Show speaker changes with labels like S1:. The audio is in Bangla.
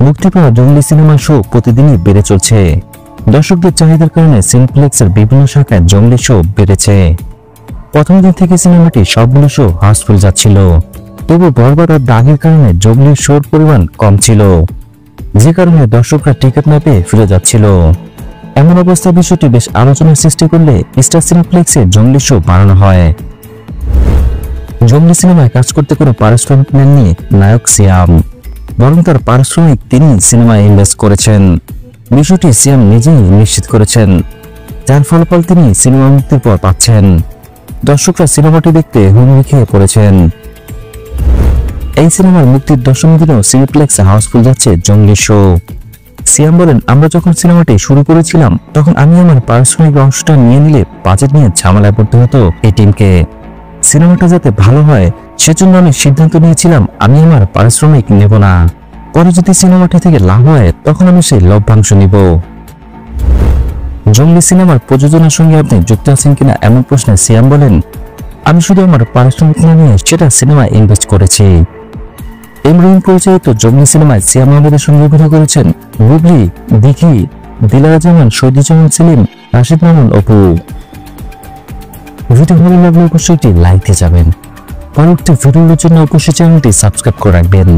S1: মুক্তি পাওয়া জঙ্গলি সিনেমা শো প্রতিদিনই বেড়ে চলছে। দর্শকদের চাহিদার কারণে সিনেপ্লেক্সের বিভিন্ন শাখায় জঙ্গলি শো বেড়েছে। প্রথম দিন থেকে সিনেমাটি সবগুলো শো হাউসফুল যাচ্ছিল, তবু বরবাদ আর দাগের কারণে জঙ্গলি শোর পরিমাণ কম ছিল, যে কারণে দর্শকরা টিকিট না পেয়ে ফিরে যাচ্ছিল। এমন অবস্থায় বিষয়টি বেশ আলোচনার সৃষ্টি করলে স্টার সিনেপ্লেক্সে জঙ্গলি শো বানানো হয়। জঙ্গলি সিনেমায় কাজ করতে কোনো পারিশ্রমিক নেননি নায়ক সিয়াম, বরং তার পারিশ্রমিক তিনি সিনেমায় ইনভেস্ট করেছেন। বিষয়টি সিয়াম নিজেই নিশ্চিত করেছেন, যার ফলাফল তিনি সিনেমা মুক্তির পর পাচ্ছেন। দর্শকরা সিনেমাটি দেখতে হুমড়ি খেয়ে পড়েছেন। এই সিনেমার মুক্তির দশম দিনেও সিনেপ্লেক্সে হাউসফুল যাচ্ছে জঙ্গলি শো। সিয়াম বলেন, আমরা যখন সিনেমাটি শুরু করেছিলাম তখন আমি আমার পারিশ্রমিক অংশটা নিয়ে নিলে বাজেট নিয়ে ঝামেলায় পড়তে হতো এই টিমকে। সিনেমাটা যাতে ভালো হয় সেজন্য আমি সিদ্ধান্ত নিয়েছিলাম আমি আমার পারিশ্রমিক নেব না, পরে যদি সিনেমাটি থেকে লাভ হয় তখন আমি সেই লভ্যাংশ নিব। জঙ্গলি সিনেমার প্রযোজনার সঙ্গে আপনি যুক্ত আছেন কিনা এমন প্রশ্নে সিয়াম বলেন, আমি শুধু আমার পারিশ্রমিক না নিয়ে সেটা সিনেমায় ইনভেস্ট করেছি। ইমরান পরিচালিত জঙ্গলি সিনেমায় সিয়াম আহমেদের সঙ্গে অভিনয় করেছেন বুবলি, দিঘি, দিলারা জামান, শহীদুজ্জামান সেলিম, রাশিদ মামুন, অপু। ভিডিও ভালো লাগলে অবশ্যই একটি লাইক দিয়ে যাবেন। পরবর্তী ভিডিওর জন্য অবশ্যই চ্যানেলটি সাবস্ক্রাইব করে রাখবেন।